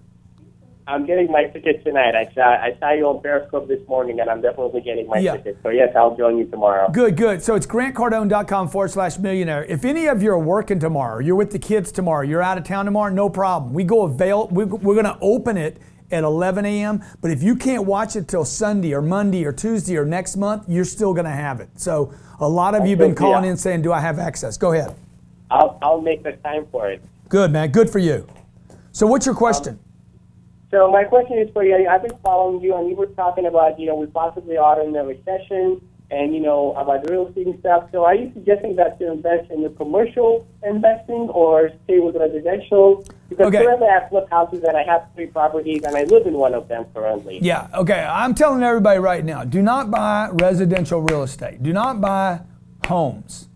I'm getting my ticket tonight. I saw you on Periscope this morning, and I'm definitely getting my ticket. So yes, I'll join you tomorrow. Good. So it's grantcardone.com/millionaire. If any of you are working tomorrow, you're with the kids tomorrow, you're out of town tomorrow, no problem. We're going to open it at 11 a.m. But if you can't watch it till Sunday or Monday or Tuesday or next month, you're still going to have it. So a lot of you have been calling in saying, do I have access? Go ahead. I'll make the time for it. Good, man. Good for you. So what's your question? So my question is for you. I've been following you, and you were talking about, we possibly are in a recession, and, about real estate and stuff. So are you suggesting that to invest in the commercial investing or stay with residential? Because currently I have flip houses, and I have 3 properties, and I live in one of them currently. Yeah, okay. I'm telling everybody right now, do not buy residential real estate. Do not buy homes.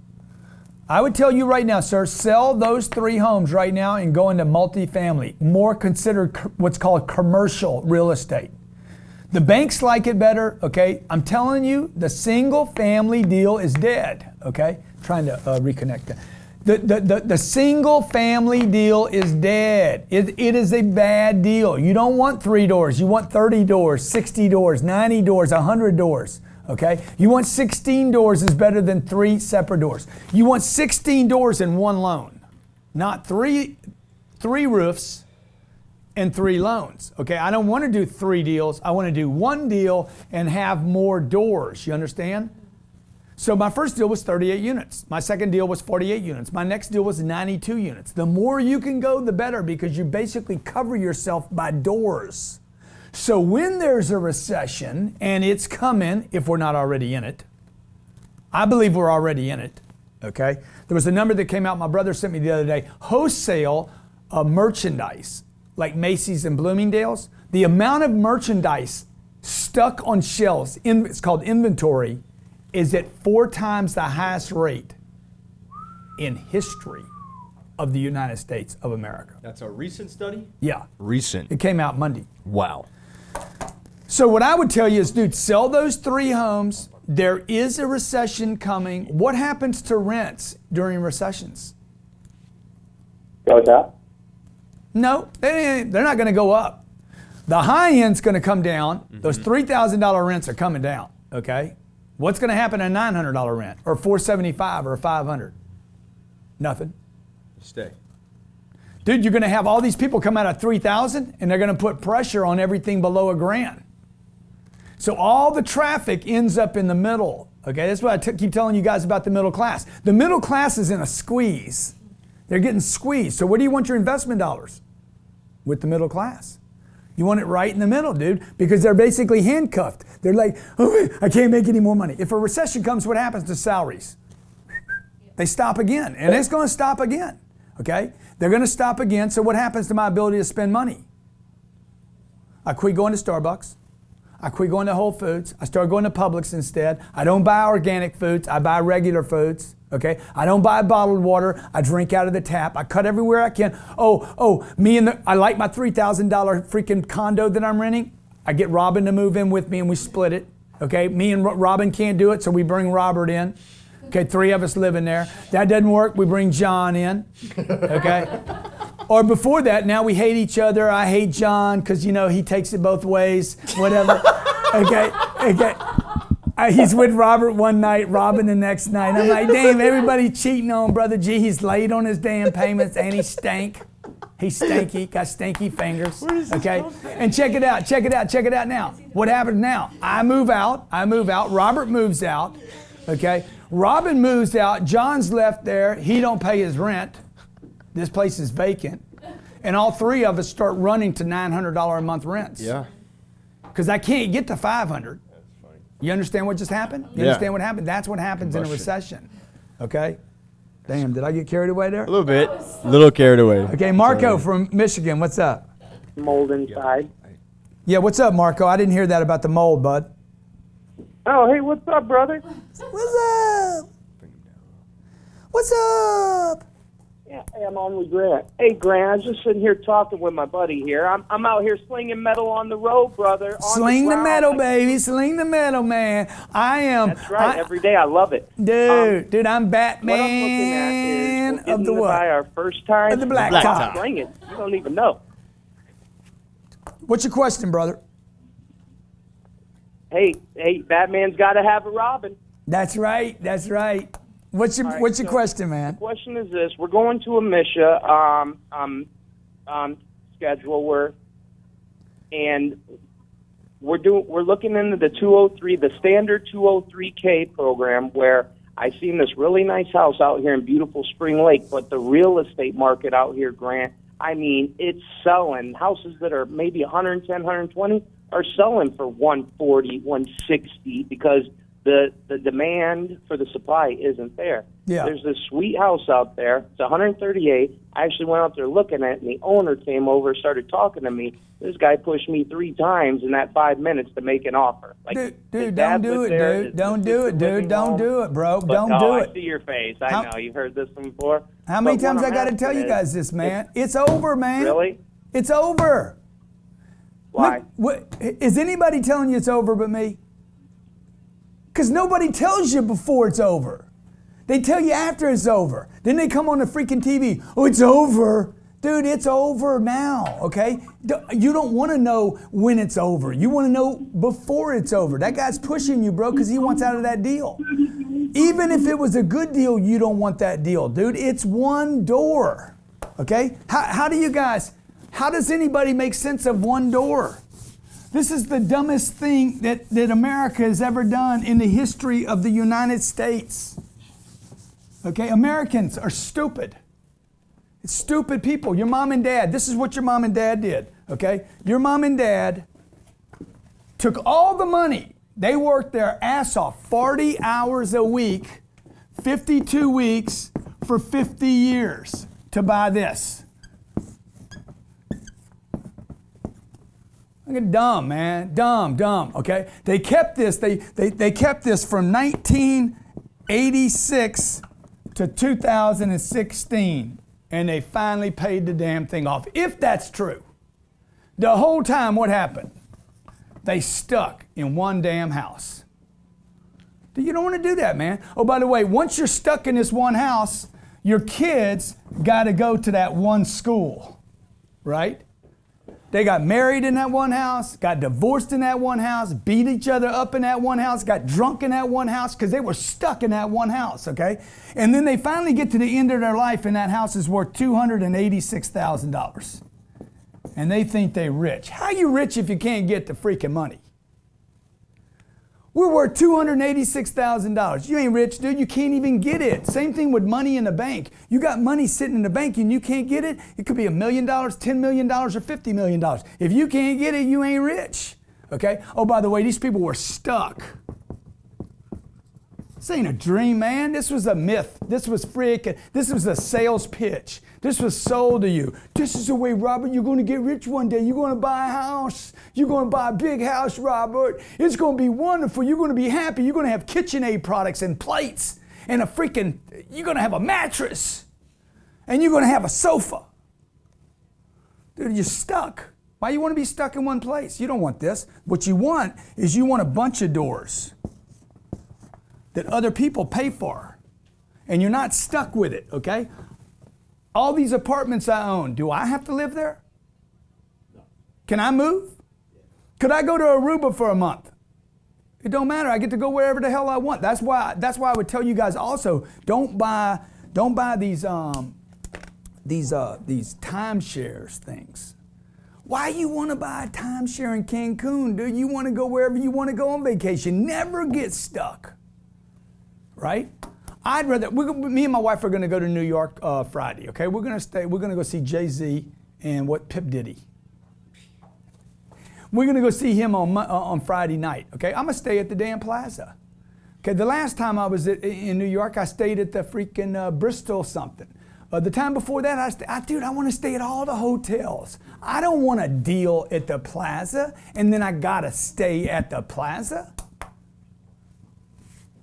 I would tell you right now, sir, sell those 3 homes right now and go into multifamily, more considered what's called commercial real estate. The banks like it better, okay? I'm telling you, the single family deal is dead, okay? Trying to reconnect that. The single family deal is dead. It is a bad deal. You don't want 3 doors. You want 30 doors, 60 doors, 90 doors, 100 doors. Okay? You want 16 doors is better than 3 separate doors. You want 16 doors in one loan, not three roofs and 3 loans. Okay? I don't want to do 3 deals. I want to do 1 deal and have more doors. You understand? So my first deal was 38 units. My second deal was 48 units. My next deal was 92 units. The more you can go, the better, because you basically cover yourself by doors. So when there's a recession, and it's coming if we're not already in it, I believe we're already in it, okay? There was a number that came out, my brother sent me the other day, wholesale merchandise, like Macy's and Bloomingdale's, the amount of merchandise stuck on shelves, it's called inventory, is at 4 times the highest rate in history of the United States of America. That's a recent study? Yeah. Recent. It came out Monday. Wow. So what I would tell you is, dude, sell those 3 homes. There is a recession coming. What happens to rents during recessions? Goes up? No, they're not going to go up. The high end's going to come down. Mm-hmm. Those $3,000 rents are coming down, okay? What's going to happen to a $900 rent or $475 or $500? Nothing. Stay. Dude, you're going to have all these people come out of 3,000 and they're going to put pressure on everything below $1,000. So all the traffic ends up in the middle. Okay, that's what I keep telling you guys about the middle class. The middle class is in a squeeze. They're getting squeezed. So where do you want your investment dollars? With the middle class. You want it right in the middle, dude, because they're basically handcuffed. They're like, oh, I can't make any more money. If a recession comes, what happens to salaries? They stop again, and it's going to stop again. Okay? They're going to stop again, so what happens to my ability to spend money? I quit going to Starbucks. I quit going to Whole Foods. I started going to Publix instead. I don't buy organic foods. I buy regular foods. Okay? I don't buy bottled water. I drink out of the tap. I cut everywhere I can. I like my $3,000 freaking condo that I'm renting. I get Robin to move in with me and we split it. Okay? Me and Robin can't do it, so we bring Robert in. Okay, 3 of us live in there. That doesn't work, we bring John in, okay? Or before that, now we hate each other. I hate John because, he takes it both ways, whatever. Okay. He's with Robert one night, Robin the next night. I'm like, damn, everybody cheating on Brother G. He's late on his damn payments and he stank. He's stanky, got stinky fingers, okay? And check it out now. What happens now? I move out, Robert moves out, okay? Robin moves out, John's left there, he don't pay his rent. This place is vacant. and all three of us start running to $900 a month rents. Yeah. Because I can't get to 500. That's funny. You understand what just happened? You Yeah. understand what happened? That's what happens in a recession. Okay? Damn, did I get carried away there? A little bit. A little carried away. Okay, Marco from Michigan, what's up? Mold inside. Yeah, what's up, Marco? I didn't hear that about the mold, bud. Oh, hey, what's up, brother? What's up? What's up? Yeah, hey, I'm on with Grant. Hey, Grant, I was just sitting here talking with my buddy here. I'm out here slinging metal on the road, brother. Sling the metal, baby. Sling the metal, man. I am. That's right. Every day, I love it. Dude, I'm What I'm looking at Batman is we're of the getting to buy what? our first time. Of the blacktop. Sling it. You don't even know. What's your question, brother? Hey, Batman's got to have a Robin. That's right. That's right. What's your question, man? The question is this: we're going to a Misha schedule and we're looking into the 203, the standard 203K program, where I seen this really nice house out here in beautiful Spring Lake, but the real estate market out here, Grant, I mean, it's selling. Houses that are maybe 110, 120 are selling for 140, 160 because the demand for the supply isn't there. Yeah. There's this sweet house out there. It's 138. I actually went out there looking at it, and the owner came over, started talking to me. This guy pushed me 3 times in that 5 minutes to make an offer. Like, dude, don't do it, dude. Don't do it, dude. Don't do it, bro. Don't do I it. see your face. I know. You've heard this one before. How many But times what I got to I'm tell you asking guys this, man? It's over, man. Really? It's over. Why? Is anybody telling you it's over but me? Because nobody tells you before it's over. They tell you after it's over. Then they come on the freaking TV. Oh, it's over. Dude, it's over now, okay? You don't want to know when it's over. You want to know before it's over. That guy's pushing you, bro, because he wants out of that deal. Even if it was a good deal, you don't want that deal, dude. It's one door, okay? How does anybody make sense of one door? This is the dumbest thing that America has ever done in the history of the United States. Okay, Americans are stupid. It's stupid people. Your mom and dad, this is what your mom and dad did, okay? Your mom and dad took all the money. They worked their ass off 40 hours a week, 52 weeks for 50 years to buy this. Look at dumb, man. Dumb, okay? They kept this, they kept this from 1986 to 2016, and they finally paid the damn thing off. If that's true. The whole time, what happened? They stuck in one damn house. You don't want to do that, man. Oh, by the way, once you're stuck in this one house, your kids got to go to that one school, right? They got married in that one house, got divorced in that one house, beat each other up in that one house, got drunk in that one house because they were stuck in that one house, okay? And then they finally get to the end of their life and that house is worth $286,000. And they think they're rich. How you rich if you can't get the freaking money? We're worth $286,000. You ain't rich, dude. You can't even get it. Same thing with money in the bank. You got money sitting in the bank and you can't get it. It could be $1 million, $10 million, or $50 million. If you can't get it, you ain't rich. Okay? Oh, by the way, these people were stuck. This ain't a dream, man. This was a myth. This was a sales pitch. This was sold to you. This is the way, Robert, you're going to get rich one day. You're going to buy a house. You're going to buy a big house, Robert. It's going to be wonderful. You're going to be happy. You're going to have KitchenAid products and plates and you're going to have a mattress and you're going to have a sofa. Dude, you're stuck. Why you want to be stuck in one place? You don't want this. What you want is you want a bunch of doors that other people pay for. And you're not stuck with it, okay? All these apartments I own, do I have to live there? No. Can I move? Could I go to Aruba for a month? It don't matter. I get to go wherever the hell I want. That's why I would tell you guys also, don't buy these timeshares things. Why you want to buy a timeshare in Cancun, dude? You want to go wherever you want to go on vacation. Never get stuck. Right? Me and my wife are going to go to New York Friday, okay? We're going to go see Jay-Z And what Pip Diddy. We're going to go see him on Friday night, okay? I'm going to stay at the damn Plaza. Okay, the last time I was in New York, I stayed at the freaking Bristol something. The time before that, dude, I want to stay at all the hotels. I don't want to deal at the Plaza, and then I got to stay at the Plaza.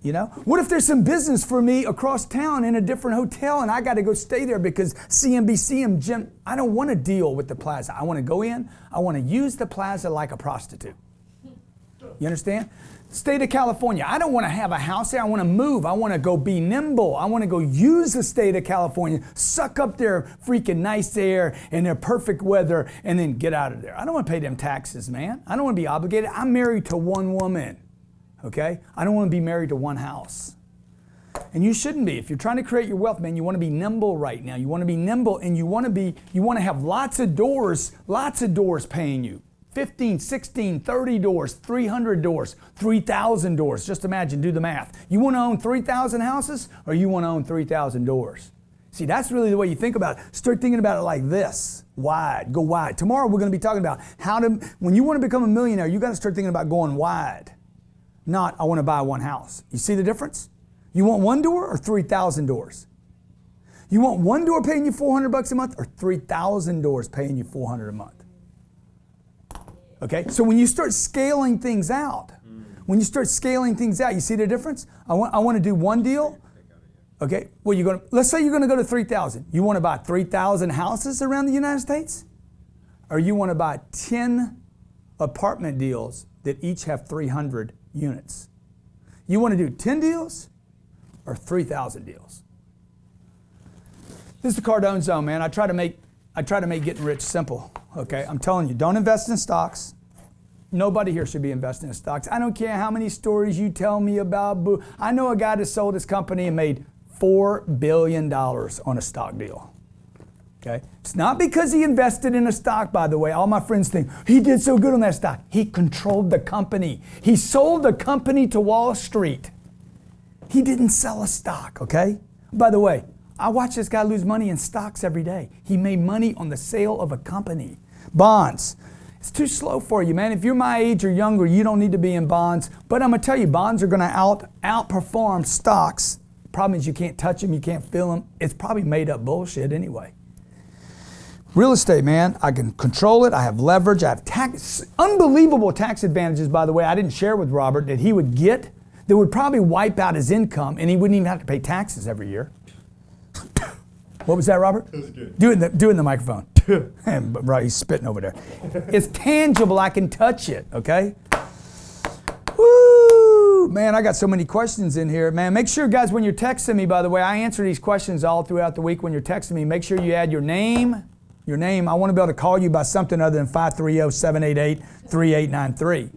You know? What if there's some business for me across town in a different hotel, and I got to go stay there because CNBC and Jim, I don't want to deal with the Plaza. I want to go in, I want to use the Plaza like a prostitute. You understand? State of California, I don't want to have a house there. I want to move. I want to go be nimble. I want to go use the state of California, suck up their freaking nice air and their perfect weather, and then get out of there. I don't want to pay them taxes, man. I don't want to be obligated. I'm married to one woman, okay? I don't want to be married to one house. And you shouldn't be. If you're trying to create your wealth, man, you want to be nimble right now. You want to be nimble, and you want to have lots of doors paying you. 15, 16, 30 doors, 300 doors, 3,000 doors. Just imagine, do the math. You want to own 3,000 houses or you want to own 3,000 doors? See, that's really the way you think about it. Start thinking about it like this. Wide, go wide. Tomorrow we're going to be talking about when you want to become a millionaire, you got to start thinking about going wide. Not, I want to buy one house. You see the difference? You want one door or 3,000 doors? You want one door paying you $400 a month or 3,000 doors paying you $400 a month? Okay, so when you start scaling things out, you see the difference? I want to do one deal. Okay, well, let's say you're going to go to 3,000. You want to buy 3,000 houses around the United States? Or you want to buy 10 apartment deals that each have 300 units? You want to do 10 deals or 3,000 deals? This is the Cardone Zone, man. I try to make getting rich simple. Okay, I'm telling you, don't invest in stocks. Nobody here should be investing in stocks. I don't care how many stories you tell me about. I know a guy that sold his company and made $4 billion on a stock deal. Okay, it's not because he invested in a stock, by the way. All my friends think, he did so good on that stock. He controlled the company. He sold the company to Wall Street. He didn't sell a stock, okay? By the way, I watch this guy lose money in stocks every day. He made money on the sale of a company. Bonds. It's too slow for you, man. If you're my age or younger, you don't need to be in bonds. But I'm going to tell you, bonds are going to outperform stocks. Problem is you can't touch them, you can't feel them. It's probably made up bullshit anyway. Real estate, man, I can control it. I have leverage. I have unbelievable tax advantages, by the way, I didn't share with Robert that he would get that would probably wipe out his income and he wouldn't even have to pay taxes every year. What was that, Robert? That was good. Do it in the microphone. Right, he's spitting over there. It's tangible. I can touch it, okay? Woo! Man, I got so many questions in here. Man, make sure, guys, when you're texting me, by the way, I answer these questions all throughout the week. When you're texting me, make sure you add your name. Your name. I want to be able to call you by something other than 530-788-3893.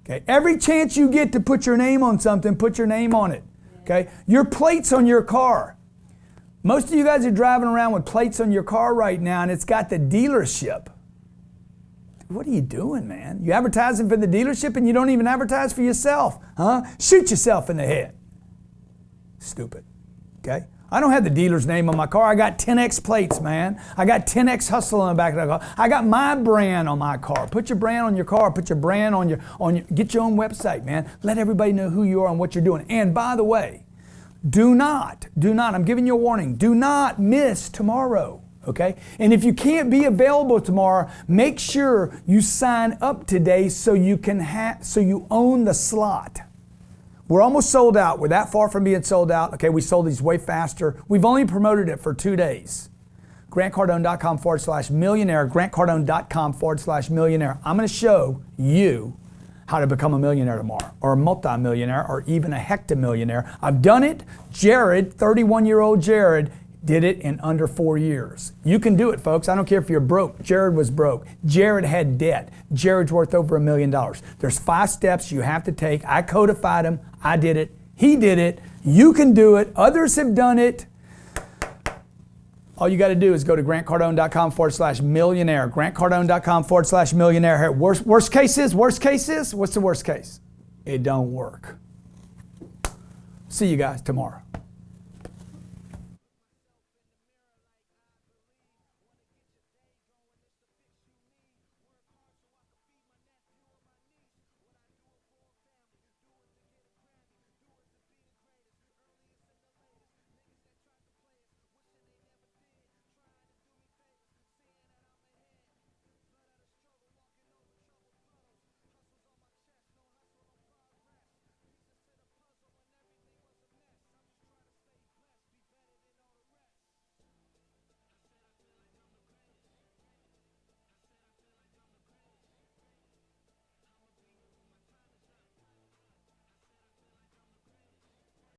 Okay? Every chance you get to put your name on something, put your name on it. Okay? Your plates on your car. Most of you guys are driving around with plates on your car right now and it's got the dealership. What are you doing, man? You advertising for the dealership and you don't even advertise for yourself, huh? Shoot yourself in the head. Stupid, okay? I don't have the dealer's name on my car. I got 10X plates, man. I got 10X hustle on the back of the car. I got my brand on my car. Put your brand on your car. Put your brand on your, get your own website, man. Let everybody know who you are and what you're doing. And by the way, do not, I'm giving you a warning, do not miss tomorrow, okay? And if you can't be available tomorrow, make sure you sign up today so you own the slot. We're almost sold out. We're that far from being sold out. Okay, we sold these way faster. We've only promoted it for 2 days. GrantCardone.com/millionaire, GrantCardone.com/millionaire. I'm going to show you how to become a millionaire tomorrow, or a multi-millionaire, or even a hectamillionaire. I've done it. Jared, 31-year-old Jared, did it in under 4 years. You can do it, folks. I don't care if you're broke. Jared was broke. Jared had debt. Jared's worth over $1 million. There's 5 steps you have to take. I codified them. I did it. He did it. You can do it. Others have done it. All you got to do is go to GrantCardone.com/millionaire. GrantCardone.com/millionaire. Worst case is, what's the worst case? It don't work. See you guys tomorrow.